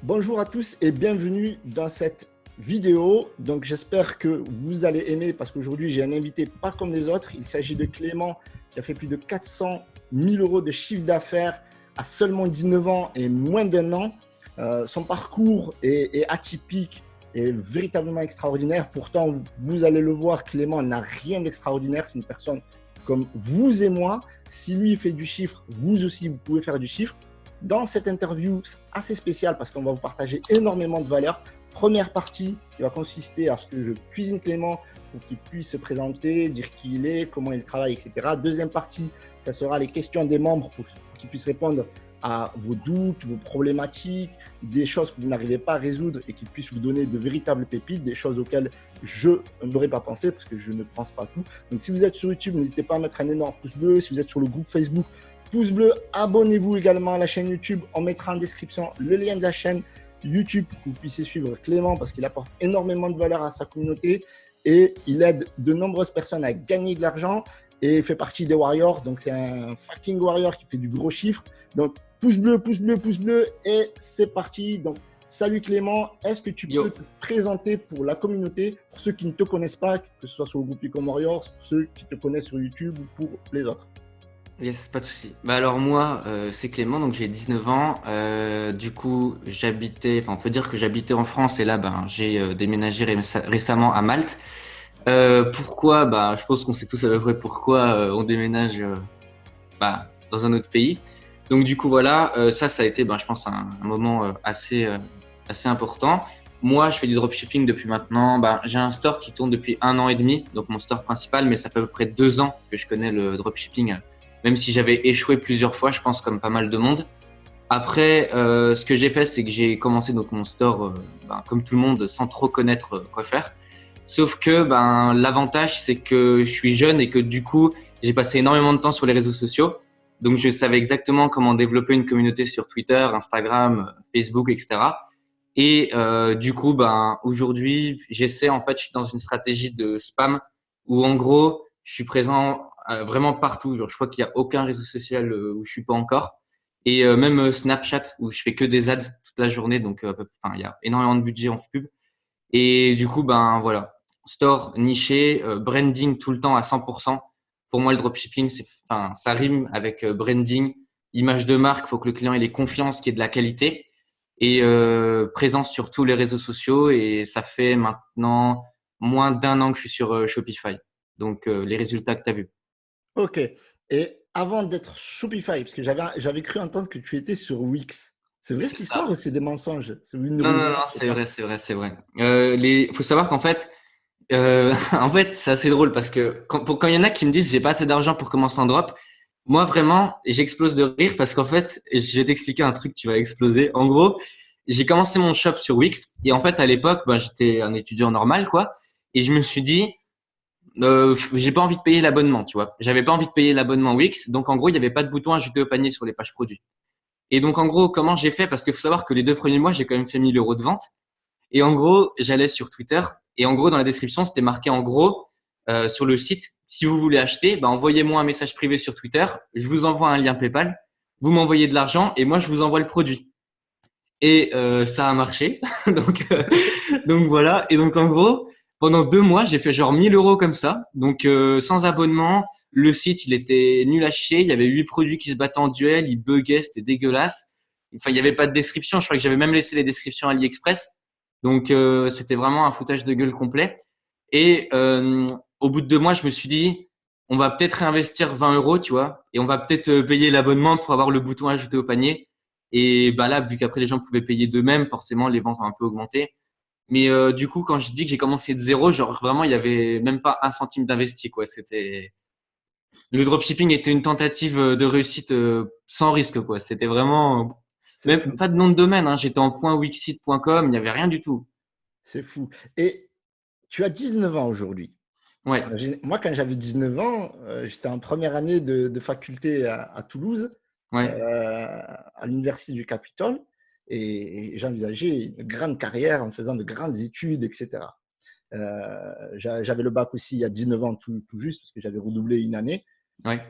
Bonjour à tous et bienvenue dans cette vidéo. Donc j'espère que vous allez aimer parce qu'aujourd'hui j'ai un invité pas comme les autres. Il s'agit de Clément qui a fait plus de 400 000 euros de chiffre d'affaires à seulement 19 ans et moins d'un an. Son parcours est atypique et véritablement extraordinaire. Pourtant, vous allez le voir, Clément n'a rien d'extraordinaire. C'est une personne comme vous et moi. Si lui fait du chiffre, vous aussi vous pouvez faire du chiffre. Dans cette interview assez spéciale parce qu'on va vous partager énormément de valeurs. Première partie qui va consister à ce que je cuisine Clément pour qu'il puisse se présenter, dire qui il est, comment il travaille, etc. Deuxième partie, ça sera les questions des membres pour qu'ils puissent répondre à vos doutes, vos problématiques, des choses que vous n'arrivez pas à résoudre et qu'ils puissent vous donner de véritables pépites, des choses auxquelles je n'aurais pas pensé parce que je ne pense pas tout. Donc si vous êtes sur YouTube, n'hésitez pas à mettre un énorme pouce bleu. Si vous êtes sur le groupe Facebook, pouce bleu, abonnez-vous également à la chaîne YouTube. On mettra en description le lien de la chaîne YouTube pour que vous puissiez suivre Clément parce qu'il apporte énormément de valeur à sa communauté et il aide de nombreuses personnes à gagner de l'argent et fait partie des Warriors. Donc, c'est un fucking Warrior qui fait du gros chiffre. Donc, pouce bleu, pouce bleu, pouce bleu et c'est parti. Donc, salut Clément, est-ce que tu peux te présenter pour la communauté, pour ceux qui ne te connaissent pas, que ce soit sur le groupe Ecom Warriors, pour ceux qui te connaissent sur YouTube ou pour les autres? Yes, pas de souci. Bah alors moi, c'est Clément, donc j'ai 19 ans. Du coup, on peut dire que j'habitais en France et là, j'ai déménagé récemment à Malte. Pourquoi? Bah, je pense qu'on sait tous à peu près pourquoi on déménage dans un autre pays. Donc du coup, voilà, ça a été, je pense, un moment assez important. Moi, je fais du dropshipping depuis maintenant. J'ai un store qui tourne depuis 1 an et demi, donc mon store principal, mais ça fait à peu près 2 ans que je connais le dropshipping, même si j'avais échoué plusieurs fois, je pense, comme pas mal de monde. Après, ce que j'ai fait, c'est que j'ai commencé donc mon store, comme tout le monde, sans trop connaître quoi faire. Sauf que l'avantage, c'est que je suis jeune et que du coup, j'ai passé énormément de temps sur les réseaux sociaux. Donc, je savais exactement comment développer une communauté sur Twitter, Instagram, Facebook, etc. Et du coup, aujourd'hui, je suis dans une stratégie de spam où en gros, je suis présent vraiment partout. Genre, je crois qu'il y a aucun réseau social où je suis pas encore. Et même Snapchat où je fais que des ads toute la journée. Donc, il y a énormément de budget en pub. Et du coup, voilà, store niché, branding tout le temps à 100%. Pour moi, le dropshipping, ça rime avec branding, image de marque. Faut que le client ait confiance, qu'il y ait de la qualité et présence sur tous les réseaux sociaux. Et ça fait maintenant moins d'1 an que je suis sur Shopify. Donc, les résultats que tu as vus. Ok. Et avant d'être Shopify, parce que j'avais cru entendre que tu étais sur Wix. C'est vrai C'est cette ça. histoire ou c'est des mensonges? C'est une Non, non, rumeur, non, c'est c'est quoi? vrai, c'est vrai, c'est vrai. Faut savoir qu'en fait, en fait, c'est assez drôle parce que quand il y en a qui me disent j'ai pas assez d'argent pour commencer en drop, moi vraiment, j'explose de rire parce qu'en fait, je vais t'expliquer un truc, tu vas exploser. En gros, j'ai commencé mon shop sur Wix et en fait, à l'époque, j'étais un étudiant normal, quoi. Et je me suis dit, j'ai pas envie de payer l'abonnement, tu vois. J'avais pas envie de payer l'abonnement Wix. Donc, en gros, il y avait pas de bouton ajouter au panier sur les pages produits. Et donc, en gros, comment j'ai fait? Parce qu'il faut savoir que les 2 premiers mois, j'ai quand même fait 1 000 euros de vente. Et en gros, j'allais sur Twitter et en gros, dans la description, c'était marqué en gros sur le site, si vous voulez acheter, envoyez-moi un message privé sur Twitter, je vous envoie un lien PayPal, vous m'envoyez de l'argent et moi, je vous envoie le produit. Et ça a marché. donc, donc voilà. Et donc en gros, pendant 2 mois, j'ai fait genre 1 000 euros comme ça. Donc sans abonnement, le site il était nul à chier. Il y avait 8 produits qui se battaient en duel, il buguait, c'était dégueulasse. Enfin, il y avait pas de description. Je crois que j'avais même laissé les descriptions à AliExpress. Donc c'était vraiment un foutage de gueule complet. Et au bout de 2 mois, je me suis dit, on va peut-être réinvestir 20 euros, tu vois, et on va peut-être payer l'abonnement pour avoir le bouton ajouté au panier. Et là, vu qu'après les gens pouvaient payer d'eux-mêmes, forcément les ventes ont un peu augmenté. Mais du coup, quand je dis que j'ai commencé de zéro, genre vraiment, il y avait même pas un centime d'investi, quoi. C'était le dropshipping était une tentative de réussite sans risque, quoi. C'était vraiment C'est même fou. pas de nom de domaine, hein. J'étais en .wixsite.com, il n'y avait rien du tout. C'est fou. Et tu as 19 ans aujourd'hui. Ouais, Moi, quand j'avais 19 ans, j'étais en première année de faculté à Toulouse, ouais. à l'université du Capitole, et j'envisageais une grande carrière en faisant de grandes études, etc. J'avais le bac aussi il y a 19 ans tout juste, parce que j'avais redoublé une année. Ouais.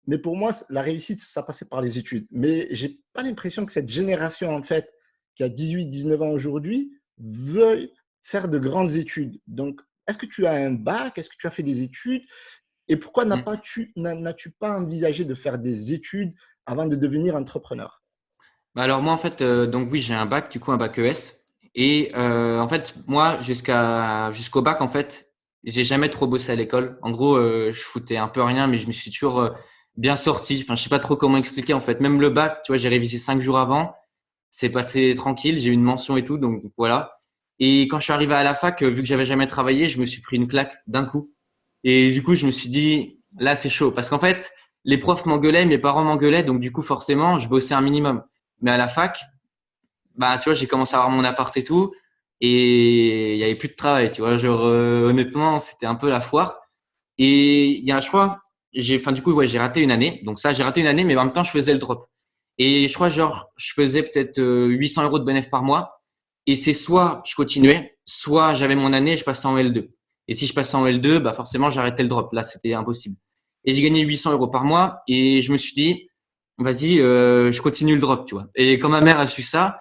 Mais pour moi, la réussite, ça passait par les études. Mais j'ai pas l'impression que cette génération, en fait, qui a 18-19 ans aujourd'hui veut faire de grandes études. Donc, est-ce que tu as un bac? Est-ce que tu as fait des études? Et pourquoi Mm. n'as-tu pas envisagé de faire des études avant de devenir entrepreneur? Bah alors moi en fait donc oui j'ai un bac du coup un bac ES et en fait moi jusqu'au bac en fait j'ai jamais trop bossé à l'école. En gros je foutais un peu rien mais je me suis toujours bien sorti. Enfin je sais pas trop comment expliquer en fait. Même le bac tu vois j'ai révisé 5 jours avant. C'est passé tranquille, j'ai eu une mention et tout donc voilà. Et quand je suis arrivé à la fac vu que j'avais jamais travaillé je me suis pris une claque d'un coup. Et du coup je me suis dit là c'est chaud parce qu'en fait les profs m'engueulaient, mes parents m'engueulaient donc du coup forcément je bossais un minimum. Mais à la fac, bah, tu vois, j'ai commencé à avoir mon appart et tout, et il y avait plus de travail, tu vois. Genre, honnêtement, c'était un peu la foire. Et il y a, je crois, enfin, du coup, ouais, j'ai raté une année. Donc ça, j'ai raté une année, mais en même temps, je faisais le drop. Et je crois, genre, je faisais peut-être 800 euros de bénéfice par mois. Et c'est soit je continuais, soit j'avais mon année et je passais en L2. Et si je passais en L2, bah, forcément, j'arrêtais le drop. Là, c'était impossible. Et j'ai gagné 800 euros par mois. Et je me suis dit, vas-y, je continue le drop, tu vois. Et quand ma mère a su ça,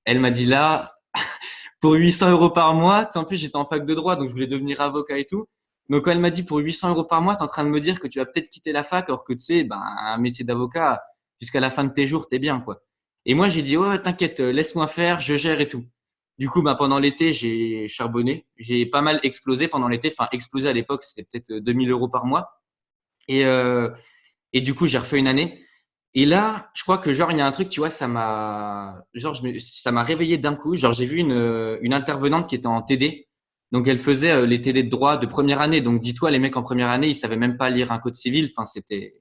elle m'a dit là, pour 800 euros par mois, en plus j'étais en fac de droit, donc je voulais devenir avocat et tout. Donc quand elle m'a dit pour 800 euros par mois, t'es en train de me dire que tu vas peut-être quitter la fac, alors que tu sais, ben, un métier d'avocat, jusqu'à la fin de tes jours, t'es bien, quoi. Et moi, j'ai dit, ouais, t'inquiète, laisse-moi faire, je gère et tout. Du coup, bah, pendant l'été, j'ai charbonné. J'ai pas mal explosé pendant l'été. Enfin, explosé à l'époque, c'était peut-être 2000 euros par mois. Et, euh, et du coup, j'ai refait une année. Et là, je crois que genre il y a un truc, tu vois, ça m'a réveillé d'un coup. Genre j'ai vu une intervenante qui était en TD. Donc elle faisait les TD de droit de première année. Donc dis-toi, les mecs en première année, ils savaient même pas lire un code civil. Enfin, c'était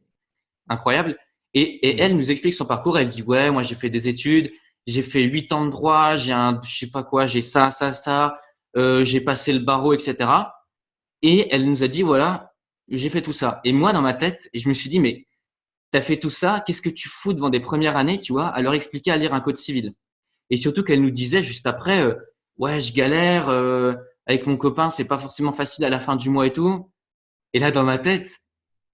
incroyable. Et elle nous explique son parcours. Elle dit ouais, moi j'ai fait des études, j'ai fait 8 ans de droit, j'ai un, je sais pas quoi, j'ai ça, j'ai passé le barreau, etc. Et elle nous a dit voilà, j'ai fait tout ça. Et moi dans ma tête, je me suis dit mais t'as fait tout ça, qu'est-ce que tu fous devant des premières années, tu vois, à leur expliquer à lire un code civil. Et surtout qu'elle nous disait juste après, ouais, je galère avec mon copain, c'est pas forcément facile à la fin du mois et tout. Et là, dans ma tête,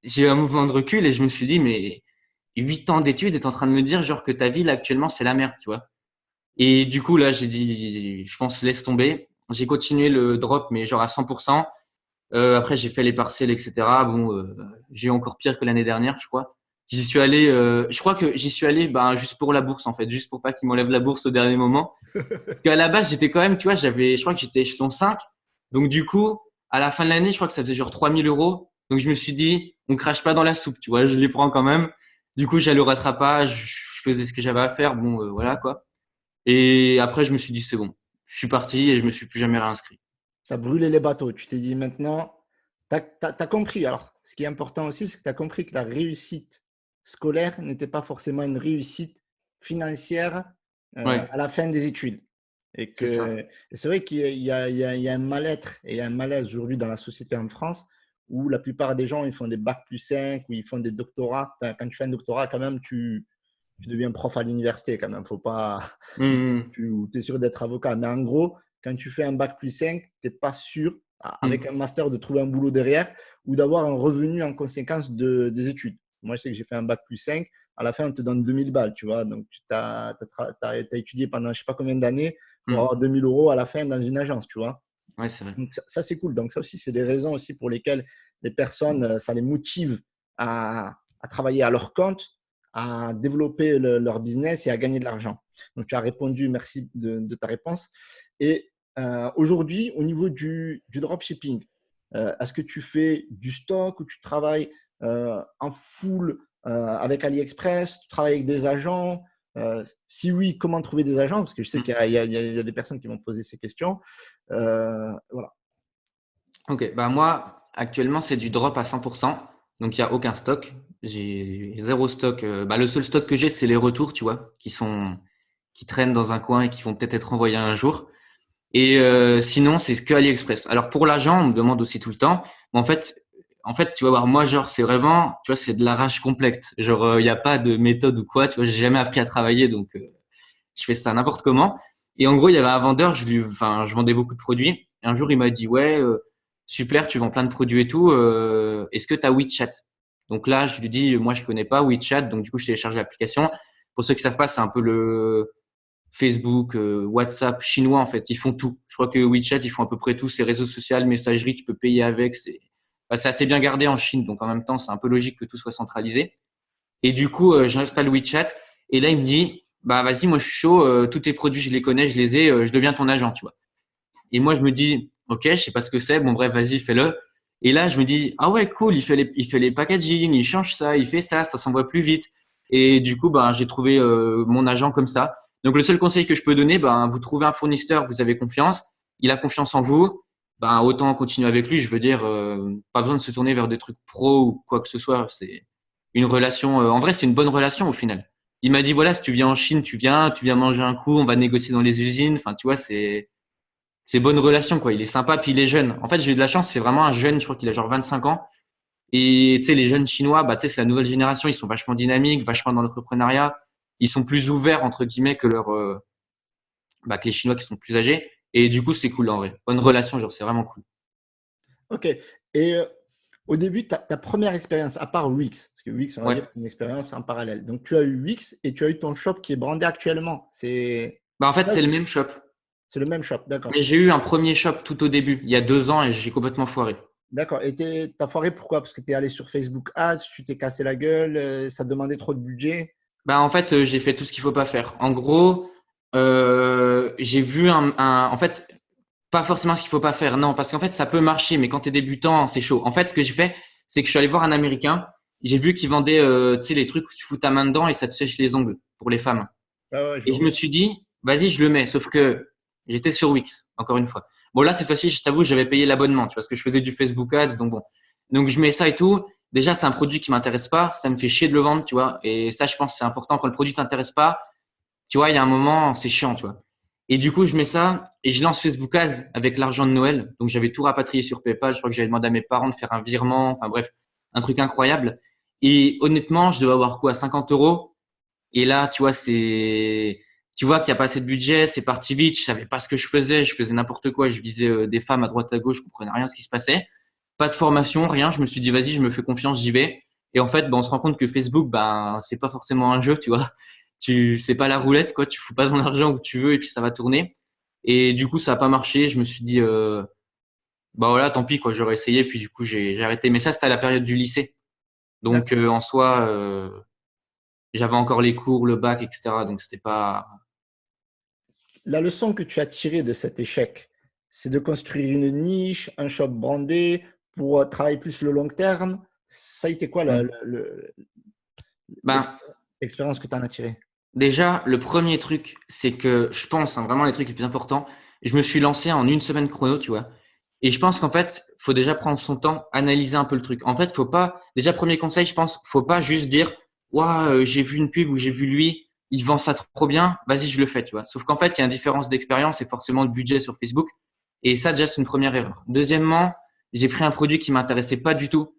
j'ai eu un mouvement de recul et je me suis dit, mais 8 ans d'études, et en train de me dire genre que ta vie là actuellement c'est la merde, tu vois. Et du coup là, j'ai dit, je pense laisse tomber. J'ai continué le drop, mais genre à 100%. Après, j'ai fait les partiels, etc. Bon, j'ai eu encore pire que l'année dernière, je crois. J'y suis allé, je crois que j'y suis allé ben, juste pour la bourse, en fait, juste pour pas qu'ils m'enlèvent la bourse au dernier moment. Parce qu'à la base, j'étais quand même, tu vois, je crois que j'étais échelon 5. Donc, du coup, à la fin de l'année, je crois que ça faisait genre 3000 euros. Donc, je me suis dit, on crache pas dans la soupe, tu vois, je les prends quand même. Du coup, j'allais au rattrapage, je faisais ce que j'avais à faire. Bon, voilà, quoi. Et après, je me suis dit, c'est bon. Je suis parti et je me suis plus jamais réinscrit. Tu as brûlé les bateaux. Tu t'es dit maintenant, tu as compris. Alors, ce qui est important aussi, c'est que tu as compris que la réussite scolaire n'était pas forcément une réussite financière Ouais, à la fin des études. Et c'est ça. que et c'est vrai qu'il y a, il y a un mal-être et un malaise aujourd'hui dans la société en France où la plupart des gens, ils font des bacs plus 5 ou ils font des doctorats. Quand tu fais un doctorat, quand même, tu deviens prof à l'université quand même. Faut pas, Hum, tu es sûr d'être avocat. Mais en gros, quand tu fais un bac plus 5, tu n'es pas sûr, avec hum, un master, de trouver un boulot derrière ou d'avoir un revenu en conséquence des études. Moi, je sais que j'ai fait un bac plus 5. À la fin, on te donne 2000 balles, tu vois. Donc, tu as étudié pendant je ne sais pas combien d'années pour hum. avoir 2000 euros à la fin dans une agence, tu vois. Ouais, c'est vrai. Donc, ça c'est cool. Donc, ça aussi, c'est des raisons aussi pour lesquelles les personnes, ça les motive à travailler à leur compte, à développer leur business et à gagner de l'argent. Donc, tu as répondu, merci de ta réponse. Et aujourd'hui, au niveau du dropshipping, est-ce que tu fais du stock ou tu travailles en full avec AliExpress, tu travailles avec des agents? Si oui, comment trouver des agents? Parce que je sais qu'il Hum. y a, il y a des personnes qui vont te poser ces questions. Voilà. Ok, bah moi, actuellement, c'est du drop à 100%. Donc, il n'y a aucun stock. J'ai zéro stock. Bah, le seul stock que j'ai, c'est les retours, tu vois, qui traînent dans un coin et qui vont peut-être être envoyés un jour. Et sinon, c'est que AliExpress. Alors, pour l'argent, on me demande aussi tout le temps. Mais en fait, tu vas voir, moi, genre, c'est vraiment, tu vois, c'est de l'arrache complète. Genre, il n'y a pas de méthode ou quoi. Tu vois, j'ai jamais appris à travailler, donc je fais ça n'importe comment. Et en gros, il y avait un vendeur, enfin, je vendais beaucoup de produits. Et un jour, il m'a dit, ouais, super, tu vends plein de produits et tout. Est-ce que tu as WeChat? Donc là, je lui dis, moi, je connais pas WeChat. Donc du coup, je télécharge l'application. Pour ceux qui savent pas, c'est un peu Facebook, WhatsApp, chinois en fait. Ils font tout. Je crois que WeChat, ils font à peu près tout. C'est réseaux sociaux, messagerie, tu peux payer avec. C'est assez bien gardé en Chine. Donc en même temps, c'est un peu logique que tout soit centralisé. Et du coup, j'installe WeChat. Et là, il me dit, bah vas-y, moi je suis chaud. Tous tes produits, je les connais, je les ai. Je deviens ton agent, tu vois. Et moi, je me dis, ok, je sais pas ce que c'est. Bon bref, vas-y, fais-le. Et là, je me dis, ah ouais, cool. Il fait les packaging, il change ça, il fait ça, ça s'envoie plus vite. Et du coup, ben j'ai trouvé mon agent comme ça. Donc le seul conseil que je peux donner, ben vous trouvez un fournisseur, vous avez confiance, il a confiance en vous, ben autant continuer avec lui. Je veux dire, pas besoin de se tourner vers des trucs pro ou quoi que ce soit. C'est une relation. En vrai, c'est une bonne relation au final. Il m'a dit voilà, si tu viens en Chine, tu viens manger un coup, on va négocier dans les usines. Enfin, tu vois, c'est bonne relation quoi. Il est sympa puis il est jeune. En fait, j'ai eu de la chance. C'est vraiment un jeune. Je crois qu'il a genre 25 ans. Et tu sais, les jeunes Chinois, bah tu sais, c'est la nouvelle génération. Ils sont vachement dynamiques, vachement dans l'entrepreneuriat. Ils sont plus ouverts entre guillemets que les Chinois qui sont plus âgés. Et du coup, c'est cool en vrai. Bonne relation, genre c'est vraiment cool. Ok. Et au début, ta première expérience, à part Wix, parce que Wix, on va Ouais. dire que c'est une expérience en parallèle. Donc, tu as eu Wix et tu as eu ton shop qui est brandé actuellement. Bah en fait, c'est le même shop. C'est le même shop, d'accord. Mais j'ai eu un premier shop tout au début, il y a 2 ans, et j'ai complètement foiré. D'accord. Et t'as foiré pourquoi? Parce que tu es allé sur Facebook Ads, tu t'es cassé la gueule, ça demandait trop de budget. Bah en fait, j'ai fait tout ce qu'il faut pas faire. En gros, j'ai vu en fait, pas forcément ce qu'il faut pas faire, non, parce qu'en fait, ça peut marcher, mais quand tu es débutant, c'est chaud. En fait, ce que j'ai fait, c'est que je suis allé voir un Américain. J'ai vu qu'il vendait, tu sais, les trucs où tu fous ta main dedans et ça te sèche les ongles pour les femmes. Ah ouais, je Et je vois. me suis dit, vas-y, je le mets. Sauf que j'étais sur Wix, encore une fois. Bon, là, cette fois-ci, je t'avoue, j'avais payé l'abonnement, tu vois, parce que je faisais du Facebook Ads, donc bon. Donc, je mets ça et tout. Déjà, c'est un produit qui m'intéresse pas. Ça me fait chier de le vendre, tu vois. Et ça, je pense, c'est important. Quand le produit t'intéresse pas, tu vois, il y a un moment, c'est chiant, tu vois. Et du coup, je mets ça et je lance Facebook Ads avec l'argent de Noël. Donc, j'avais tout rapatrié sur PayPal. Je crois que j'avais demandé à mes parents de faire un virement. Enfin, bref, un truc incroyable. Et honnêtement, je devais avoir quoi, 50 euros. Et là, tu vois, tu vois qu'il n'y a pas assez de budget. C'est parti vite. Je savais pas ce que je faisais. Je faisais n'importe quoi. Je visais des femmes à droite à gauche. Je comprenais rien à ce qui se passait. Pas de formation, rien. Je me suis dit, vas-y, je me fais confiance, j'y vais. Et en fait, ben, on se rend compte que Facebook, ben, c'est pas forcément un jeu, tu vois. C'est pas la roulette, quoi. Tu fous pas ton argent où tu veux et puis ça va tourner. Et du coup, ça a pas marché. Je me suis dit, bah voilà, tant pis, quoi. J'aurais essayé. Puis du coup, j'ai arrêté. Mais ça, c'était à la période du lycée. Donc, D'accord. en soi, j'avais encore les cours, le bac, etc. Donc, c'était pas. La leçon que tu as tirée de cet échec, c'est de construire une niche, un shop brandé pour travailler plus le long terme. Ça a été quoi Hmm. Ben, l'expérience que tu en as tirée? déjà, le premier truc, c'est que je pense, hein, vraiment les trucs les plus importants, je me suis lancé en une semaine chrono, tu vois. Et je pense qu'en fait, faut déjà prendre son temps, analyser un peu le truc. En fait, faut pas, déjà, premier conseil, je pense, faut pas juste dire, ouah, j'ai vu une pub ou j'ai vu lui, il vend ça trop bien, vas-y, je le fais, tu vois. Sauf qu'en fait, il y a une différence d'expérience et forcément de budget sur Facebook. Et ça, déjà, c'est une première erreur. Deuxièmement, j'ai pris un produit qui m'intéressait pas du tout.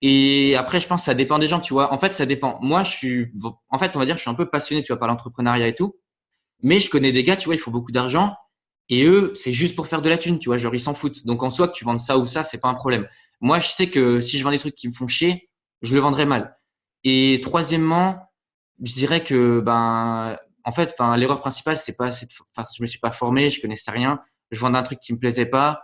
Et après, je pense que ça dépend des gens, tu vois. En fait, ça dépend. Moi, en fait, on va dire, je suis un peu passionné, tu vois, par l'entrepreneuriat et tout. Mais je connais des gars, tu vois, il faut beaucoup d'argent. Et eux, c'est juste pour faire de la thune, tu vois, genre, ils s'en foutent. Donc, en soi, que tu vendes ça ou ça, c'est pas un problème. Moi, je sais que si je vends des trucs qui me font chier, je le vendrai mal. Et troisièmement, je dirais que, ben, en fait, enfin, l'erreur principale, c'est pas, enfin, je me suis pas formé, je connaissais rien. Je vendais un truc qui me plaisait pas.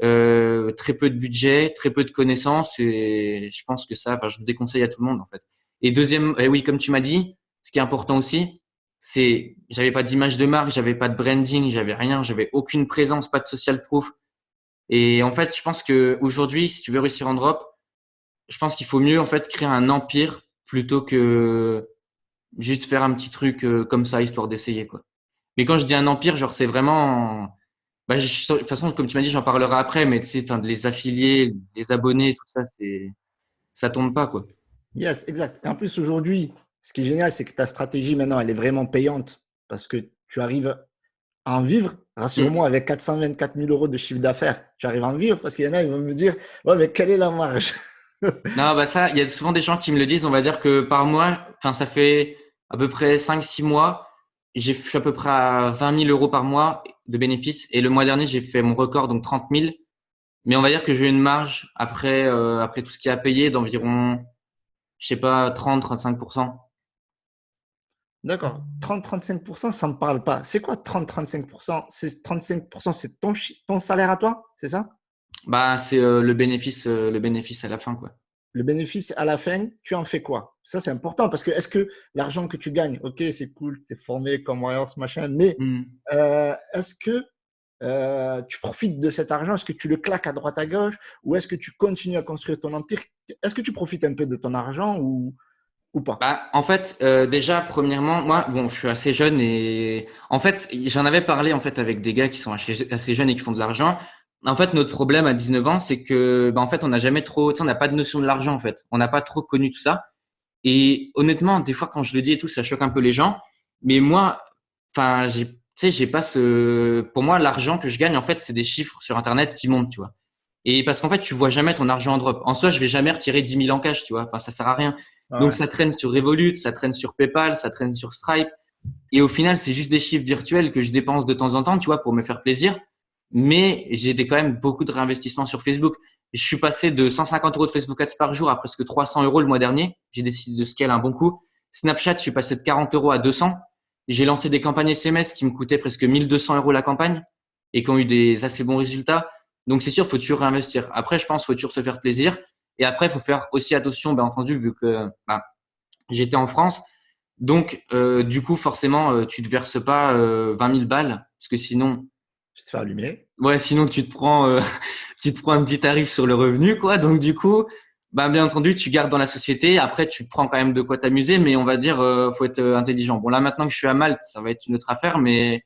Très peu de budget, très peu de connaissances et je pense que ça, enfin, je le déconseille à tout le monde en fait. Et deuxième, oui, comme tu m'as dit, ce qui est important aussi, c'est j'avais pas d'image de marque, j'avais pas de branding, j'avais rien, j'avais aucune présence, pas de social proof. Et en fait, je pense que aujourd'hui, si tu veux réussir en drop, je pense qu'il faut mieux en fait créer un empire plutôt que juste faire un petit truc comme ça histoire d'essayer quoi. Mais quand je dis un empire, genre c'est vraiment bah, de toute façon, comme tu m'as dit, j'en parlerai après, mais tu sais, enfin, les affiliés, les abonnés, tout ça, ça tombe pas, quoi. Yes, exact. Et en plus, aujourd'hui, ce qui est génial, c'est que ta stratégie maintenant, elle est vraiment payante parce que tu arrives à en vivre. Mm. Rassure-moi, avec 424 000 euros de chiffre d'affaires, tu arrives à en vivre parce qu'il y en a, ils vont me dire, ouais, mais quelle est la marge? Non, bah ça, il y a souvent des gens qui me le disent. On va dire que par mois, enfin, ça fait à peu près 5, 6 mois. Je suis à peu près à 20 000 euros par mois de bénéfices. Et le mois dernier, j'ai fait mon record, donc 30 000. Mais on va dire que j'ai une marge après tout ce qui est à payer d'environ, je sais pas, 30, 35%. D'accord. 30-35%, ça ne me parle pas. C'est quoi 30-35%? C'est 35%, c'est ton salaire à toi, c'est ça? Bah, c'est le bénéfice à la fin, quoi. Le bénéfice à la fin, tu en fais quoi? Ça, c'est important parce que est-ce que l'argent que tu gagnes, ok, c'est cool, tu es formé comme Warriors, machin, mais Hmm. est-ce que tu profites de cet argent? Est-ce que tu le claques à droite à gauche ou est-ce que tu continues à construire ton empire? Est-ce que tu profites un peu de ton argent ou pas? Bah, en fait, déjà, premièrement, moi, bon, je suis assez jeune et en fait, j'en avais parlé en fait avec des gars qui sont assez jeunes et qui font de l'argent. En fait, notre problème à 19 ans, c'est que, bah, en fait, on n'a jamais trop, tu sais, on n'a pas de notion de l'argent en fait. On n'a pas trop connu tout ça. Et honnêtement, des fois, quand je le dis et tout, ça choque un peu les gens. Mais moi, enfin, tu sais, j'ai pas pour moi, l'argent que je gagne, en fait, c'est des chiffres sur Internet qui montent, tu vois. Et parce qu'en fait, tu vois jamais ton argent en drop. En soi, je vais jamais retirer 10 000 en cash, tu vois. Enfin, ça sert à rien. Donc, Ouais. ça traîne sur Revolut, ça traîne sur PayPal, ça traîne sur Stripe. Et au final, c'est juste des chiffres virtuels que je dépense de temps en temps, tu vois, pour me faire plaisir. Mais j'ai quand même beaucoup de réinvestissements sur Facebook. Je suis passé de 150 euros de Facebook Ads par jour à presque 300 euros le mois dernier. J'ai décidé de scale un bon coup. Snapchat, je suis passé de 40 euros à 200. J'ai lancé des campagnes SMS qui me coûtaient presque 1200 euros la campagne et qui ont eu des assez bons résultats. Donc, c'est sûr, faut toujours réinvestir. Après, je pense, faut toujours se faire plaisir. Et après, il faut faire aussi attention, bien entendu, vu que j'étais en France. Donc, du coup, forcément, tu te verses pas 20 000 balles, parce que sinon, Je te fais allumer. ouais, sinon tu te prends, tu te prends un petit tarif sur le revenu, quoi. Donc, du coup, bah, bien entendu, tu gardes dans la société. Après, tu prends quand même de quoi t'amuser, mais on va dire, faut être intelligent. Bon, là, maintenant que je suis à Malte, ça va être une autre affaire, mais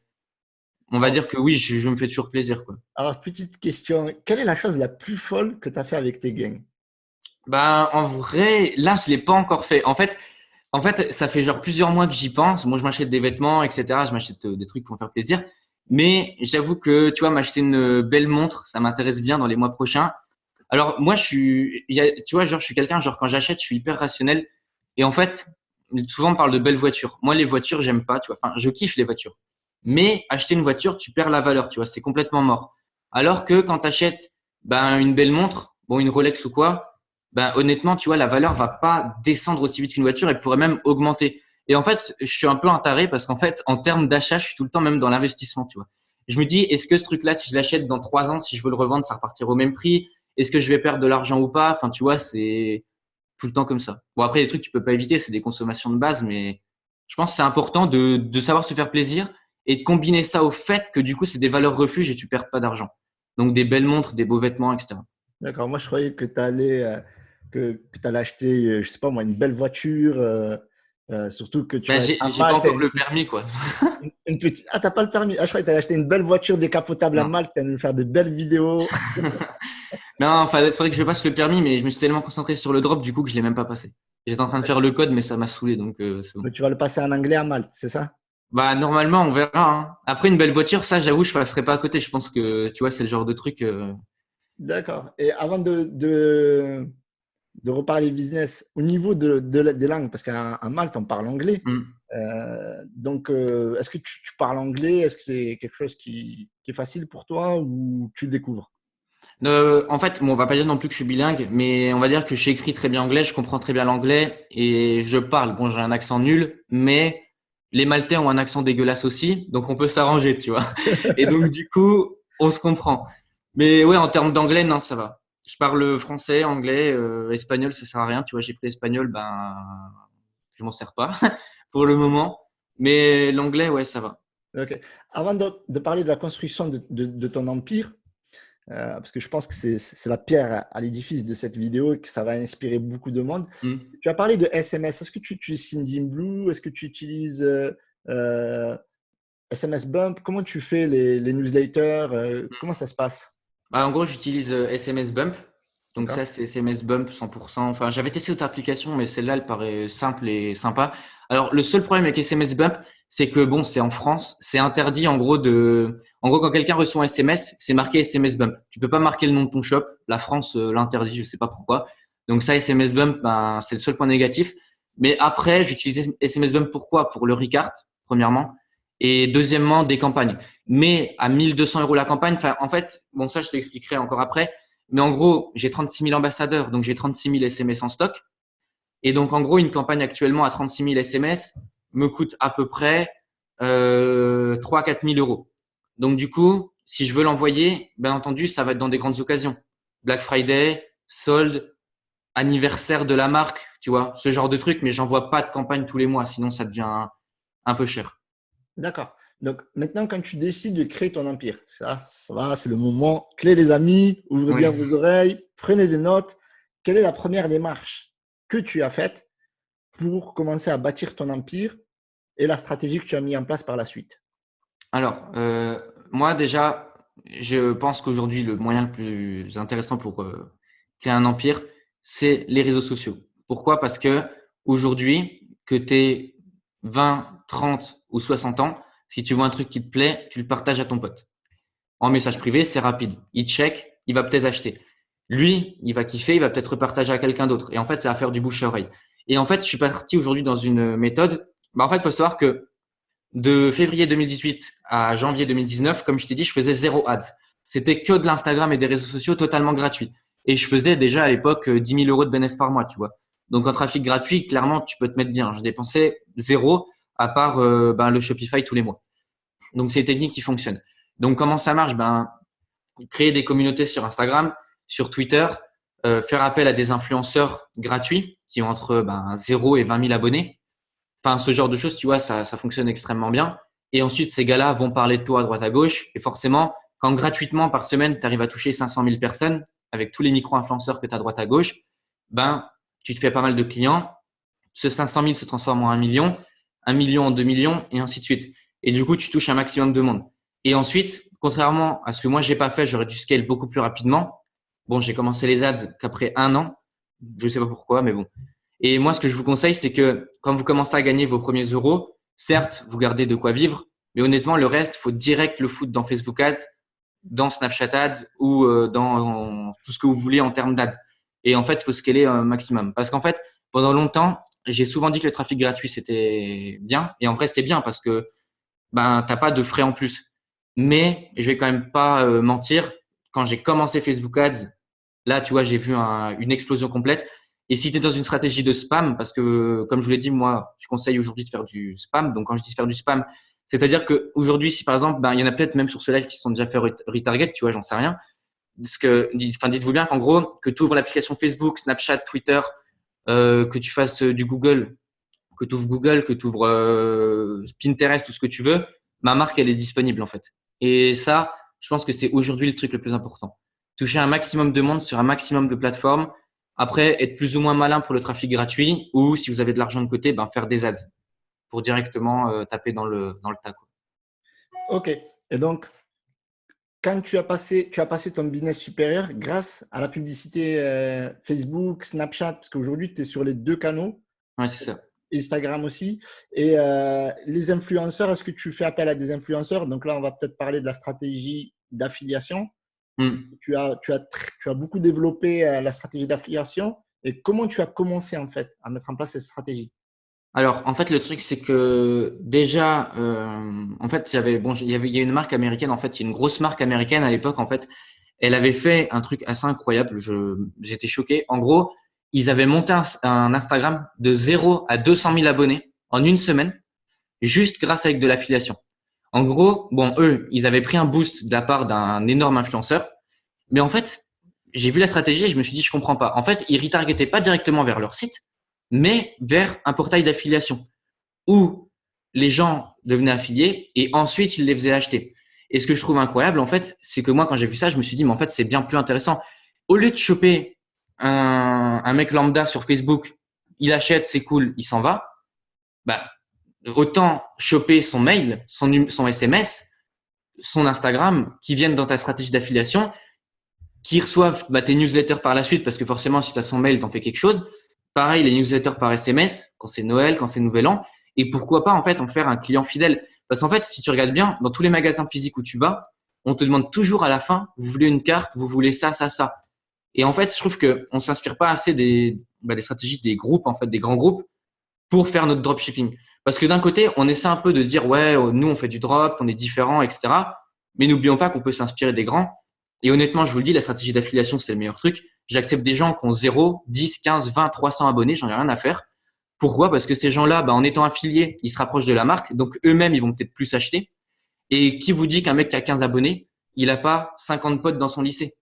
on va Oh. dire que oui, je me fais toujours plaisir, quoi. Alors, petite question, quelle est la chose la plus folle que tu as fait avec tes gains? Bah, en vrai, là, je l'ai pas encore fait. En fait, ça fait genre plusieurs mois que j'y pense. Moi, je m'achète des vêtements, etc. Je m'achète des trucs pour me faire plaisir. Mais j'avoue que, tu vois, m'acheter une belle montre, ça m'intéresse bien dans les mois prochains. Alors, moi, tu vois, genre, je suis quelqu'un, genre, quand j'achète, je suis hyper rationnel. Et en fait, souvent, on parle de belles voitures. Moi, les voitures, j'aime pas, tu vois. Enfin, je kiffe les voitures. Mais acheter une voiture, tu perds la valeur, tu vois. C'est complètement mort. Alors que quand tu achètes, ben, une belle montre, bon, une Rolex ou quoi, ben, honnêtement, tu vois, la valeur va pas descendre aussi vite qu'une voiture, elle pourrait même augmenter. Et en fait, je suis un peu un taré parce qu'en fait, en termes d'achat, je suis tout le temps même dans l'investissement, tu vois. Je me dis, est-ce que ce truc-là, si je l'achète dans 3 ans, si je veux le revendre, ça repartira au même prix? Est-ce que je vais perdre de l'argent ou pas? Enfin, tu vois, c'est tout le temps comme ça. Bon, après, les trucs, tu peux pas éviter, c'est des consommations de base, mais je pense que c'est important de savoir se faire plaisir et de combiner ça au fait que du coup, c'est des valeurs refuges et tu perds pas d'argent. Donc, des belles montres, des beaux vêtements, etc. D'accord, moi je croyais que tu allais, que tu allais acheter, je sais pas moi, une belle voiture, surtout que tu Ben, vas être à j'ai pas Malte. encore le permis, quoi. Une petite... Ah, t'as pas le permis. Ah, je croyais que tu allais acheter une belle voiture décapotable à Non. Malte, tu allais nous faire de belles vidéos. Non, enfin, faudrait que je passe le permis, mais je me suis tellement concentré sur le drop, du coup, que je l'ai même pas passé. J'étais en train de faire le code, mais ça m'a saoulé, donc c'est bon. Mais tu vas le passer en anglais à Malte, c'est ça? Bah, normalement, on verra, hein. Après, une belle voiture, ça, j'avoue, je passerai pas à côté. Je pense que, tu vois, c'est le genre de truc. D'accord. Et avant de reparler business, au niveau des langues, parce qu'à Malte, on parle anglais. hmm. Donc, est-ce que tu parles anglais? Est-ce que c'est quelque chose qui est facile pour toi ou tu le découvres? En fait, bon, on va pas dire non plus que je suis bilingue, mais on va dire que j'écris très bien anglais, je comprends très bien l'anglais et je parle. Bon, j'ai un accent nul, mais les Maltais ont un accent dégueulasse aussi, donc on peut s'arranger, tu vois. Et donc, du coup, on se comprend. Mais ouais, en termes d'anglais, non, ça va. Je parle français, anglais, espagnol, ça sert à rien. Tu vois, j'ai pris l'espagnol, ben, je m'en sers pas pour le moment. Mais l'anglais, ouais, ça va. Ok. Avant de parler de la construction de ton empire, parce que je pense que c'est la pierre à l'édifice de cette vidéo et que ça va inspirer beaucoup de monde. Hmm. Tu as parlé de SMS. Est-ce que tu utilises Sendinblue? Est-ce que tu utilises euh, SMS Bump? Comment tu fais les newsletters? Comment ça se passe? Bah, en gros, j'utilise SMS Bump. Donc D'accord? ça, c'est SMS Bump 100%. Enfin, j'avais testé d'autres applications, mais celle-là, elle paraît simple et sympa. Alors, le seul problème avec SMS Bump, c'est que bon, c'est en France, c'est interdit en gros, quand quelqu'un reçoit un SMS, c'est marqué SMS Bump. Tu peux pas marquer le nom de ton shop. La France l'interdit, je sais pas pourquoi. Donc ça, SMS Bump, ben, c'est le seul point négatif. Mais après, j'utilise SMS Bump pourquoi? Pour le Ricard, premièrement. Et deuxièmement, des campagnes. Mais à 1200 euros la campagne, enfin, en fait, bon, ça, je t'expliquerai encore après. Mais en gros, j'ai 36 000 ambassadeurs, donc j'ai 36 000 SMS en stock. Et donc, en gros, une campagne actuellement à 36 000 SMS, me coûte à peu près 3 000 à 4 000 euros. Donc, du coup, si je veux l'envoyer, bien entendu, ça va être dans des grandes occasions. Black Friday, solde, anniversaire de la marque, tu vois, ce genre de truc. Mais j'envoie pas de campagne tous les mois, sinon ça devient un peu cher. D'accord. Donc maintenant, quand tu décides de créer ton empire, ça va, c'est le moment clé, les amis. Ouvrez Oui. bien vos oreilles, prenez des notes. Quelle est la première démarche que tu as faite pour commencer à bâtir ton empire et la stratégie que tu as mis en place par la suite? Alors, moi déjà, je pense qu'aujourd'hui, le moyen le plus intéressant pour créer un empire, c'est les réseaux sociaux. Pourquoi? Parce que aujourd'hui, que tu aies 20, 30 ou 60 ans, si tu vois un truc qui te plaît, tu le partages à ton pote. En message privé, c'est rapide. Il check, il va peut-être acheter. Lui, il va kiffer, il va peut-être repartager à quelqu'un d'autre. Et en fait, ça va faire du bouche à oreille. Et en fait, je suis parti aujourd'hui dans une méthode. En fait, il faut savoir que de février 2018 à janvier 2019, comme je t'ai dit, je faisais zéro ads. C'était que de l'Instagram et des réseaux sociaux totalement gratuits. Et je faisais déjà à l'époque 10 000 euros de bénéfice par mois, tu vois. Donc en trafic gratuit, clairement, tu peux te mettre bien. Je dépensais zéro à part le Shopify tous les mois. Donc c'est des techniques qui fonctionnent. Donc comment ça marche? Créer des communautés sur Instagram, sur Twitter, faire appel à des influenceurs gratuits qui ont entre 0 et 20 000 abonnés. Enfin, ce genre de choses, tu vois, ça fonctionne extrêmement bien. Et ensuite, ces gars-là vont parler de toi à droite à gauche. Et forcément, quand gratuitement par semaine, tu arrives à toucher 500 000 personnes avec tous les micro-influenceurs que tu as à droite à gauche, tu te fais pas mal de clients. Ce 500 000 se transforme en 1 million, 1 million en 2 millions et ainsi de suite. Et du coup, tu touches un maximum de monde. Et ensuite, contrairement à ce que moi, j'ai pas fait, j'aurais dû scale beaucoup plus rapidement. Bon, j'ai commencé les ads qu'après 1 an. Je sais pas pourquoi, mais bon. Et moi, ce que je vous conseille, c'est que quand vous commencez à gagner vos premiers euros, certes, vous gardez de quoi vivre, mais honnêtement, le reste, il faut direct le foutre dans Facebook Ads, dans Snapchat Ads ou dans tout ce que vous voulez en termes d'ads. Et en fait, il faut scaler un maximum. Parce qu'en fait, pendant longtemps, j'ai souvent dit que le trafic gratuit, c'était bien. Et en vrai, c'est bien parce que t'as pas de frais en plus. Mais je vais quand même pas mentir. Quand j'ai commencé Facebook Ads, là, tu vois, j'ai vu une explosion complète. Et si tu es dans une stratégie de spam, parce que comme je vous l'ai dit, moi, je conseille aujourd'hui de faire du spam. Donc, quand je dis faire du spam, c'est-à-dire que aujourd'hui, si par exemple, il y en a peut-être même sur ce live qui se sont déjà fait retarget, tu vois, j'en sais rien. Dites-vous bien qu'en gros, que tu ouvres l'application Facebook, Snapchat, Twitter, que tu fasses du Google, que tu ouvres Google, que tu ouvres Pinterest, tout ce que tu veux, ma marque, elle est disponible en fait. Et ça, je pense que c'est aujourd'hui le truc le plus important. Toucher un maximum de monde sur un maximum de plateformes. Après, être plus ou moins malin pour le trafic gratuit ou si vous avez de l'argent de côté, faire des ads pour directement taper dans le tas, quoi. Ok. Et donc, quand tu as passé ton business supérieur grâce à la publicité Facebook, Snapchat, parce qu'aujourd'hui, tu es sur les deux canaux, Ouais, c'est ça. Instagram aussi. Et les influenceurs, est-ce que tu fais appel à des influenceurs? Donc là, on va peut-être parler de la stratégie d'affiliation. Hmm. Tu as beaucoup développé la stratégie d'affiliation. Et comment tu as commencé en fait à mettre en place cette stratégie? Alors, en fait, le truc, c'est que déjà, en fait, il y a une marque américaine, en fait, il y a une grosse marque américaine à l'époque, en fait, elle avait fait un truc assez incroyable. J'étais choqué. En gros, ils avaient monté un Instagram de 0 à 200 000 abonnés en une semaine, juste grâce avec de l'affiliation. En gros, bon, eux, ils avaient pris un boost de la part d'un énorme influenceur, mais en fait, j'ai vu la stratégie et je me suis dit, je comprends pas. En fait, ils retargetaient pas directement vers leur site, mais vers un portail d'affiliation où les gens devenaient affiliés et ensuite ils les faisaient acheter. Et ce que je trouve incroyable, en fait, c'est que moi, quand j'ai vu ça, je me suis dit, mais en fait, c'est bien plus intéressant. Au lieu de choper un mec lambda sur Facebook, il achète, c'est cool, il s'en va, bah, autant choper son mail, son SMS, son Instagram, qui viennent dans ta stratégie d'affiliation, qui reçoivent tes newsletters par la suite, parce que forcément, si tu as son mail, tu en fais quelque chose. Pareil, les newsletters par SMS, quand c'est Noël, quand c'est Nouvel An. Et pourquoi pas, en fait, en faire un client fidèle. Parce qu'en fait, si tu regardes bien, dans tous les magasins physiques où tu vas, on te demande toujours à la fin, vous voulez une carte, vous voulez ça, ça, ça. Et en fait, je trouve que on s'inspire pas assez des stratégies des groupes, en fait, des grands groupes, pour faire notre dropshipping. Parce que d'un côté, on essaie un peu de dire, ouais, nous, on fait du drop, on est différent, etc. Mais n'oublions pas qu'on peut s'inspirer des grands. Et honnêtement, je vous le dis, la stratégie d'affiliation, c'est le meilleur truc. J'accepte des gens qui ont 0, 10, 15, 20, 300 abonnés, j'en ai rien à faire. Pourquoi? Parce que ces gens-là, en étant affiliés, ils se rapprochent de la marque. Donc, eux-mêmes, ils vont peut-être plus acheter. Et qui vous dit qu'un mec qui a 15 abonnés, il n'a pas 50 potes dans son lycée?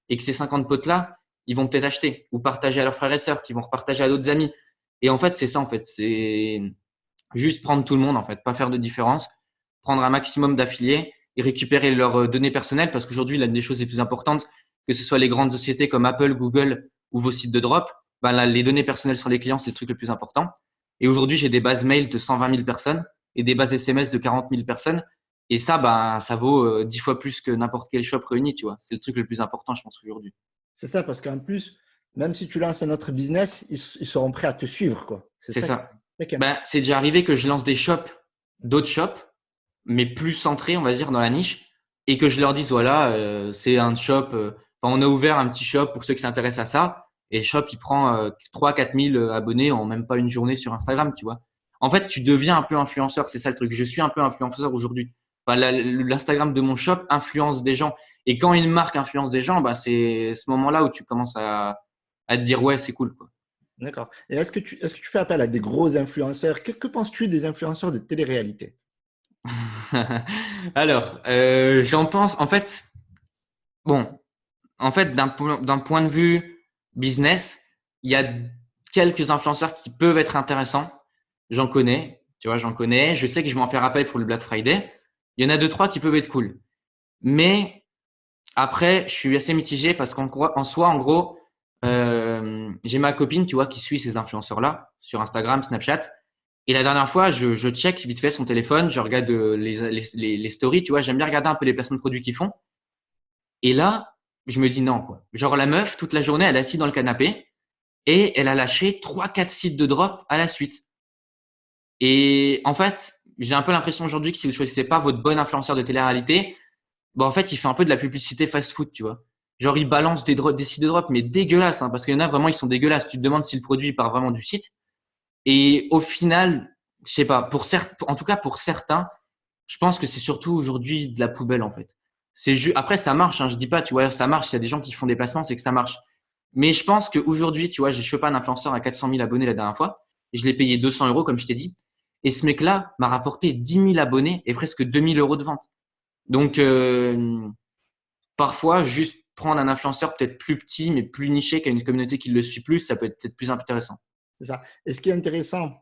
Et que ces 50 potes-là, ils vont peut-être acheter ou partager à leurs frères et sœurs, qui vont repartager à d'autres amis. Et en fait, c'est ça, en fait. C'est juste prendre tout le monde, en fait. Pas faire de différence. Prendre un maximum d'affiliés et récupérer leurs données personnelles. Parce qu'aujourd'hui, l'une des choses les plus importantes, que ce soit les grandes sociétés comme Apple, Google ou vos sites de drop, là, les données personnelles sur les clients, c'est le truc le plus important. Et aujourd'hui, j'ai des bases mail de 120 000 personnes et des bases SMS de 40 000 personnes. Et ça, ça vaut 10 fois plus que n'importe quel shop réuni, tu vois. C'est le truc le plus important, je pense, aujourd'hui. C'est ça, parce qu'en plus, même si tu lances un autre business, ils seront prêts à te suivre, quoi. C'est ça. Okay. C'est déjà arrivé que je lance des shops, d'autres shops, mais plus centrés, on va dire, dans la niche, et que je leur dise, voilà, c'est un shop, on a ouvert un petit shop pour ceux qui s'intéressent à ça, et le shop, il prend 3-4 000 abonnés en même pas une journée sur Instagram, tu vois. En fait, tu deviens un peu influenceur, c'est ça le truc. Je suis un peu influenceur aujourd'hui. L'Instagram de mon shop influence des gens. Et quand une marque influence des gens, c'est ce moment-là où tu commences à te dire, ouais, c'est cool, quoi. D'accord. Et est-ce que tu fais appel à des gros influenceurs? Que penses-tu des influenceurs de télé-réalité? Alors, j'en pense, en fait, d'un point de vue business, il y a quelques influenceurs qui peuvent être intéressants. J'en connais, tu vois, j'en connais. Je sais que je vais en faire appel pour le Black Friday. Il y en a 2-3 qui peuvent être cool. Mais après, je suis assez mitigé parce qu'en soi, en gros, j'ai ma copine, tu vois, qui suit ces influenceurs-là sur Instagram, Snapchat. Et la dernière fois, je check vite fait son téléphone, je regarde les stories, tu vois, j'aime bien regarder un peu les placements de produits qu'ils font. Et là, je me dis non, quoi. Genre, la meuf, toute la journée, elle est assise dans le canapé et elle a lâché 3-4 sites de drop à la suite. Et en fait, j'ai un peu l'impression aujourd'hui que si vous choisissez pas votre bon influenceur de télé-réalité, en fait, il fait un peu de la publicité fast-food, tu vois. Genre, il balance des sites de drop, mais dégueulasses, hein, parce qu'il y en a vraiment, ils sont dégueulasses. Tu te demandes si le produit part vraiment du site. Et au final, je sais pas, en tout cas pour certains, je pense que c'est surtout aujourd'hui de la poubelle, en fait. Après, ça marche, hein, je dis pas, tu vois, ça marche. Il y a des gens qui font des placements, c'est que ça marche. Mais je pense qu'aujourd'hui, tu vois, j'ai chopé un influenceur à 400 000 abonnés la dernière fois. Et je l'ai payé 200 euros, comme je t'ai dit. Et ce mec-là m'a rapporté 10 000 abonnés et presque 2 000 euros de vente. Donc, parfois, juste prendre un influenceur peut-être plus petit, mais plus niché, qui a une communauté qui le suit plus, ça peut être peut-être plus intéressant. C'est ça. Et ce qui est intéressant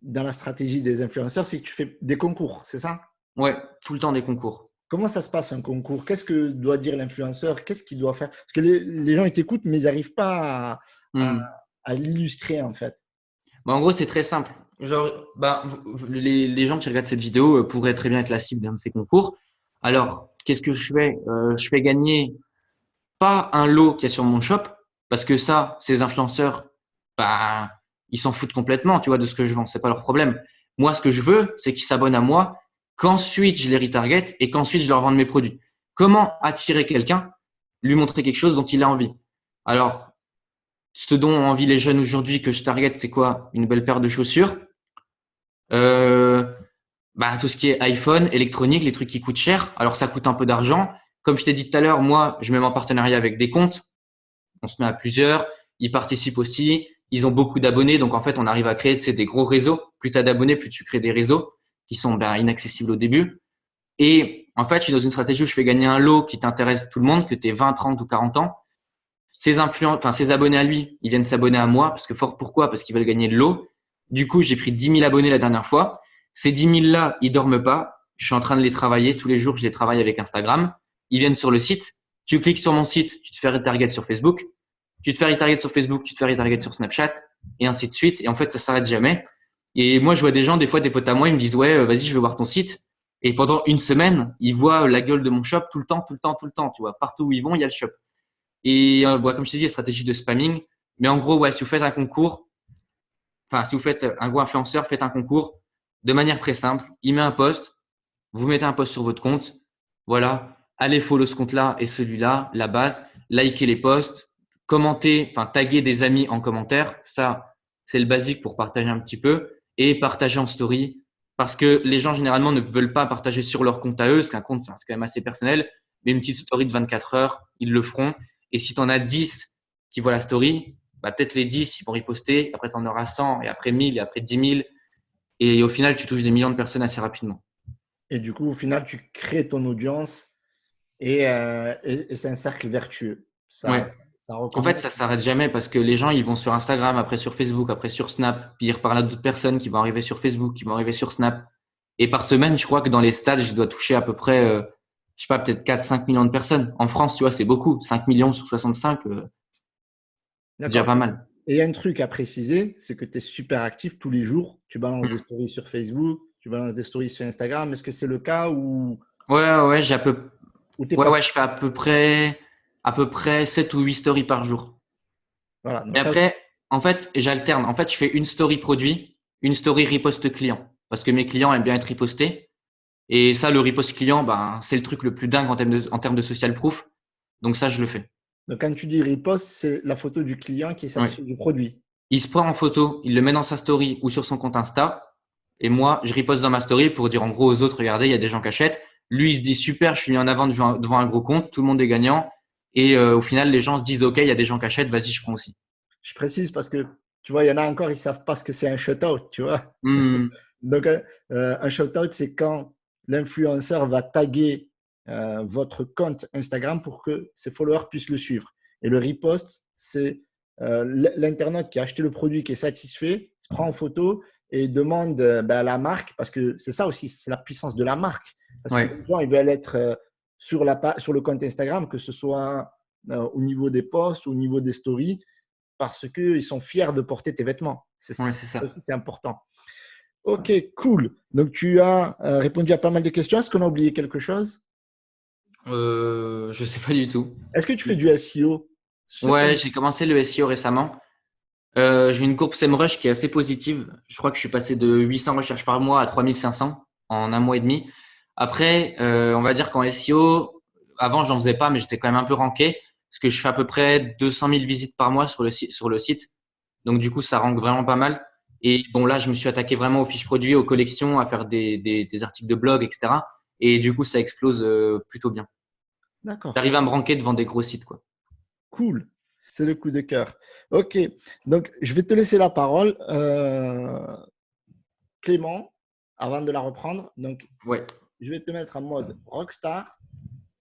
dans la stratégie des influenceurs, c'est que tu fais des concours, c'est ça? Ouais, tout le temps des concours. Comment ça se passe un concours? Qu'est-ce que doit dire l'influenceur? Qu'est-ce qu'il doit faire? Parce que les gens, ils t'écoutent, mais ils n'arrivent pas à l'illustrer, en fait. En gros, c'est très simple. Genre, les gens qui regardent cette vidéo pourraient très bien être la cible d'un de ces concours. Alors, qu'est-ce que je fais? Je fais gagner pas un lot qu'il y a sur mon shop, parce que ça, ces influenceurs, ils s'en foutent complètement, tu vois, de ce que je vends. C'est pas leur problème. Moi, ce que je veux, c'est qu'ils s'abonnent à moi, qu'ensuite je les retarget et qu'ensuite je leur vende mes produits. Comment attirer quelqu'un, lui montrer quelque chose dont il a envie? Alors, ce dont ont envie les jeunes aujourd'hui que je target, c'est quoi? Une belle paire de chaussures. Tout ce qui est iPhone, électronique, les trucs qui coûtent cher. Alors, ça coûte un peu d'argent. Comme je t'ai dit tout à l'heure, moi, je me mets en partenariat avec des comptes. On se met à plusieurs. Ils participent aussi. Ils ont beaucoup d'abonnés. Donc, en fait, on arrive à créer des gros réseaux. Plus tu as d'abonnés, plus tu crées des réseaux qui sont inaccessibles au début. Et en fait, je suis dans une stratégie où je fais gagner un lot qui t'intéresse tout le monde, que tu aies 20, 30 ou 40 ans. Ces abonnés à lui, ils viennent s'abonner à moi pourquoi? Parce qu'ils veulent gagner le lot. Du coup, j'ai pris 10 000 abonnés la dernière fois. Ces 10 000 là, ils dorment pas. Je suis en train de les travailler tous les jours. Je les travaille avec Instagram. Ils viennent sur le site. Tu cliques sur mon site, tu te fais retarget sur Facebook. Tu te fais retarget sur Facebook, tu te fais retarget sur Snapchat et ainsi de suite. Et en fait, ça s'arrête jamais. Et moi, je vois des gens, des fois, des potes à moi, ils me disent, ouais, vas-y, je vais voir ton site. Et pendant une semaine, ils voient la gueule de mon shop tout le temps, tout le temps, tout le temps. Tu vois, partout où ils vont, il y a le shop. Et comme je t'ai dit, il y a stratégie de spamming. Mais en gros, ouais, si vous faites un concours, si vous faites un gros influenceur, faites un concours de manière très simple. Il met un post, vous mettez un post sur votre compte. Voilà, allez follow ce compte-là et celui-là, la base. Likez les posts, commentez, taguez des amis en commentaire. Ça, c'est le basique pour partager un petit peu. Et partager en story. Parce que les gens, généralement, ne veulent pas partager sur leur compte à eux, parce qu'un compte, c'est quand même assez personnel. Mais une petite story de 24 heures, ils le feront. Et si tu en as 10 qui voient la story, bah, peut-être les 10, ils vont riposter. Après, tu en auras 100 et après 1000 et après 10 000. Et au final, tu touches des millions de personnes assez rapidement. Et du coup, au final, tu crées ton audience et c'est un cercle vertueux. Ouais. Ça En fait, recommence. ça s'arrête jamais parce que les gens, ils vont sur Instagram, après sur Facebook, après sur Snap, puis ils reparlent à d'autres personnes qui vont arriver sur Facebook, qui vont arriver sur Snap. Et par semaine, je crois que dans les stades, je dois toucher à peu près, je sais pas, peut-être 4-5 millions de personnes. En France, tu vois, c'est beaucoup. 5 millions sur 65, déjà D'accord. pas mal. Et il y a un truc à préciser, c'est que tu es super actif tous les jours. Tu balances des Mm. stories sur Facebook, tu balances des stories sur Instagram. Est-ce que c'est le cas Ouais, où tu es ouais, passé? ouais, je fais à peu près 7 ou 8 stories par jour. Voilà. Et Donc ça, après, en fait, j'alterne. En fait, je fais une story produit, une story riposte client. Parce que mes clients aiment bien être ripostés. Et ça, le riposte client, ben, c'est le truc le plus dingue en termes de social proof. Donc ça, je le fais. donc quand tu dis repost, c'est la photo du client qui est Oui. satisfait du produit. Il se prend en photo, il le met dans sa story ou sur son compte Insta. Et moi, je riposte dans ma story pour dire en gros aux autres, regardez, il y a des gens qui achètent. Lui, il se dit super, je suis mis en avant devant un gros compte, tout le monde est gagnant. Et au final, les gens se disent ok, il y a des gens qui achètent, vas-y, je prends aussi. Je précise parce que tu vois, il y en a encore, ils ne savent pas ce que c'est un shutout, tu vois. Hmm, Donc, un shout-out, c'est quand l'influenceur va taguer votre compte Instagram pour que ses followers puissent le suivre. Et le repost, c'est l'internaute qui a acheté le produit, qui est satisfait, se prend en photo et demande à la marque, parce que c'est ça aussi, c'est la puissance de la marque. Parce que ouais, les gens, ils veulent être sur le compte Instagram, que ce soit au niveau des posts, au niveau des stories, parce qu'ils sont fiers de porter tes vêtements. ouais, Ça c'est ça. aussi, c'est important. Ok, cool. Donc, tu as répondu à pas mal de questions. Est-ce qu'on a oublié quelque chose? Je sais pas du tout. Est-ce que tu fais du SEO? Je sais Ouais, j'ai commencé le SEO récemment. J'ai une courbe SEMrush qui est assez positive. Je crois que je suis passé de 800 recherches par mois à 3500 en un mois et demi. Après, on va dire qu'en SEO, avant, j'en faisais pas, mais j'étais quand même un peu ranké parce que je fais à peu près 200 000 visites par mois sur le site. Donc, du coup, ça rank vraiment pas mal. Et bon, là, je me suis attaqué vraiment aux fiches produits, aux collections, à faire des articles de blog, etc. Et du coup, ça explose plutôt bien. D'accord, J'arrive à me ranker devant des gros sites, quoi. cool. C'est le coup de cœur. Ok, donc je vais te laisser la parole, Clément, avant de la reprendre. Donc, Ouais. je vais te mettre en mode rockstar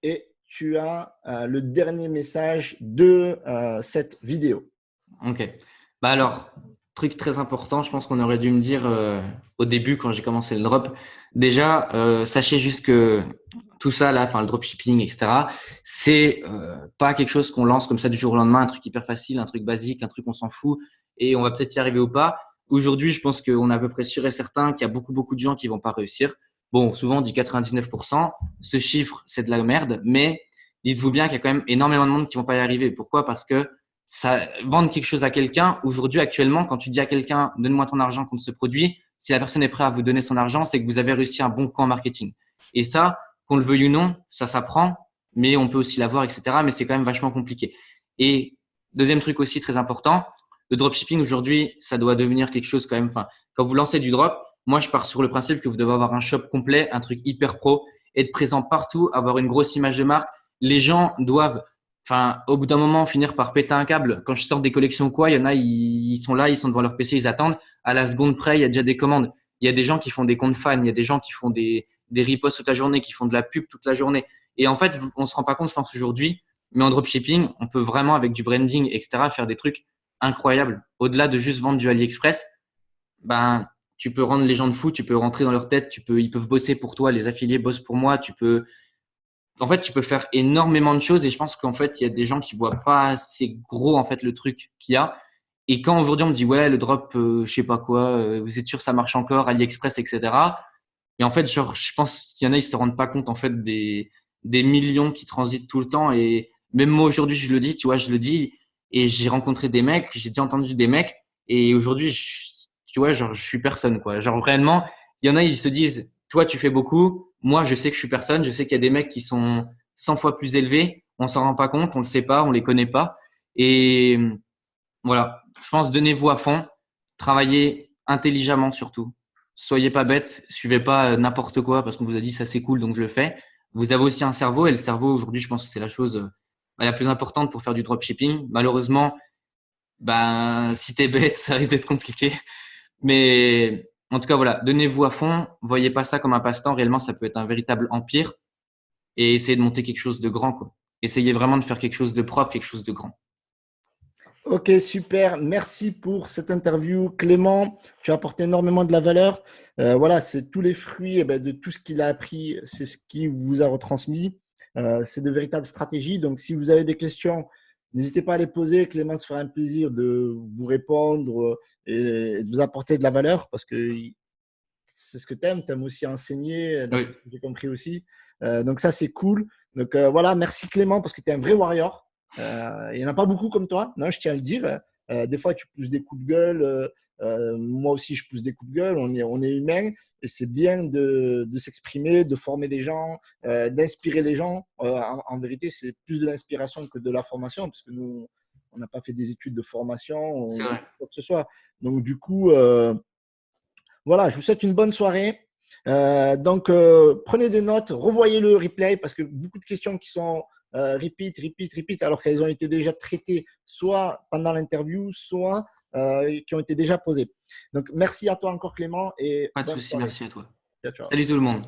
et tu as le dernier message de cette vidéo. Ok. Bah alors, truc très important, je pense qu'on aurait dû me dire au début quand j'ai commencé le drop. Déjà, sachez juste que tout ça là, enfin le dropshipping, etc. C'est pas quelque chose qu'on lance comme ça du jour au lendemain, un truc hyper facile, un truc basique, un truc on s'en fout et on va peut-être y arriver ou pas. Aujourd'hui, je pense qu'on est à peu près sûr et certain qu'il y a beaucoup de gens qui vont pas réussir. Bon, souvent on dit 99%. Ce chiffre, c'est de la merde, mais dites-vous bien qu'il y a quand même énormément de monde qui vont pas y arriver. Pourquoi? Parce que ça, vendre quelque chose à quelqu'un, aujourd'hui, actuellement, quand tu dis à quelqu'un, donne-moi ton argent contre ce produit, si la personne est prête à vous donner son argent, c'est que vous avez réussi un bon coup en marketing. Et ça, qu'on le veuille ou non, ça s'apprend, mais on peut aussi l'avoir, etc. Mais c'est quand même vachement compliqué. Et deuxième truc aussi très important, le dropshipping aujourd'hui, ça doit devenir quelque chose quand même, enfin, quand vous lancez du drop, moi, je pars sur le principe que vous devez avoir un shop complet, un truc hyper pro, être présent partout, avoir une grosse image de marque. Les gens doivent enfin, au bout d'un moment, finir par péter un câble. Quand je sors des collections quoi, il y en a, ils sont là, ils sont devant leur PC, ils attendent. À la seconde près, il y a déjà des commandes. Il y a des gens qui font des comptes fans, il y a des gens qui font des reposts toute la journée, qui font de la pub toute la journée. Et en fait, on se rend pas compte, je pense, aujourd'hui, mais en dropshipping, on peut vraiment, avec du branding, etc., faire des trucs incroyables. Au-delà de juste vendre du AliExpress, ben, tu peux rendre les gens de fous, tu peux rentrer dans leur tête, ils peuvent bosser pour toi, les affiliés bossent pour moi, en fait, tu peux faire énormément de choses et je pense qu'en fait, il y a des gens qui voient pas assez gros en fait le truc qu'il y a. Et quand aujourd'hui on me dit ouais le drop, je sais pas quoi, vous êtes sûr ça marche encore, AliExpress, etc. Et en fait, genre, je pense qu'il y en a ils se rendent pas compte en fait des millions qui transitent tout le temps. Et même moi aujourd'hui je le dis, tu vois, je le dis et j'ai rencontré des mecs, j'ai déjà entendu des mecs et aujourd'hui, tu vois, genre je suis personne quoi. Genre réellement, il y en a ils se disent toi tu fais beaucoup, moi je sais que je suis personne, je sais qu'il y a des mecs qui sont 100 fois plus élevés, on s'en rend pas compte, on le sait pas, on les connaît pas. Et voilà, je pense donnez-vous à fond, travaillez intelligemment surtout. Soyez pas bête, suivez pas n'importe quoi parce qu'on vous a dit ça c'est cool donc je le fais. Vous avez aussi un cerveau et le cerveau aujourd'hui je pense que c'est la chose la plus importante pour faire du dropshipping. Malheureusement, Ben, si t'es bête, ça risque d'être compliqué. Mais en tout cas, voilà, donnez-vous à fond. Voyez pas ça comme un passe-temps. Réellement, ça peut être un véritable empire et essayez de monter quelque chose de grand, quoi. Essayez vraiment de faire quelque chose de propre, quelque chose de grand. Ok, super. Merci pour cette interview, Clément. Tu as apporté énormément de la valeur. Voilà, c'est tous les fruits de tout ce qu'il a appris, c'est ce qu'il vous a retransmis. C'est de véritables stratégies. Donc, si vous avez des questions, n'hésitez pas à les poser. Clément se fera un plaisir de vous répondre et de vous apporter de la valeur parce que c'est ce que tu aimes. Tu aimes aussi enseigner, Oui, d'après ce que j'ai compris aussi. Donc, ça, c'est cool. Donc, voilà, merci Clément parce que tu es un vrai warrior. Il n'y en a pas beaucoup comme toi, non, je tiens à le dire. Des fois, tu pousses des coups de gueule. Moi aussi, je pousse des coups de gueule. On est humain et c'est bien de s'exprimer, de former des gens, d'inspirer les gens. En vérité, c'est plus de l'inspiration que de la formation parce que nous, on n'a pas fait des études de formation c'est ou vrai. quoi que ce soit. Donc, du coup, voilà, je vous souhaite une bonne soirée. Donc, prenez des notes, revoyez le replay parce que beaucoup de questions qui sont repeat, repeat, repeat, alors qu'elles ont été déjà traitées soit pendant l'interview, soit qui ont été déjà posées. Donc, merci à toi encore, Clément, et Pas de bonne souci, soirée. merci à toi. Ciao, ciao. Salut tout le monde.